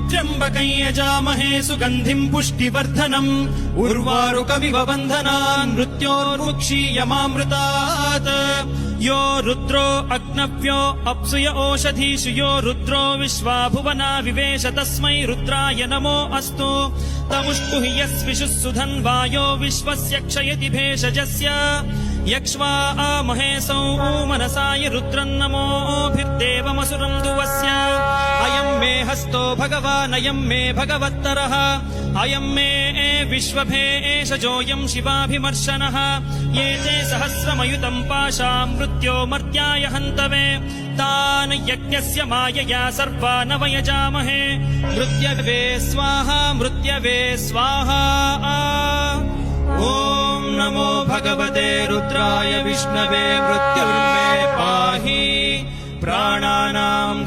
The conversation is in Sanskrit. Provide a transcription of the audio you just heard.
त्र्यम्बकं यजामहे सुगन्धिं पुष्टिवर्धनम् उर्वारुकमिव बन्धनान् मृत्योर्मुक्षीयमामृतात् यो रुद्रो अग्नव्यो अप्सुय ओषधीषु यो रुद्रो विश्वा भुवना विवेश तस्मै रुद्राय नमो अस्तु तमुष्टुः यस्विषुः सुधन्वायो विश्वस्य क्षयति भेषजस्य यक्ष्वा महेशौ मनसाय रुद्रन्नमोभिर्देवमसुरं दुवस्य अयं मे हस्तो भगवान् अयं मे भगवत्तरः अयं मे विश्वभेषजोऽयं शिवाभिमर्शनः ये ते सहस्रमयुतं पाशां मृत्यो मर्त्याय हन्तवे तान् यज्ञस्य मायया सर्वान् वयजामहे मृत्यवे स्वाहा मृत्यवे स्वाहा ॐ नमो भगवते रुद्राय विष्णवे मृत्युर्मे पाहि प्राणानां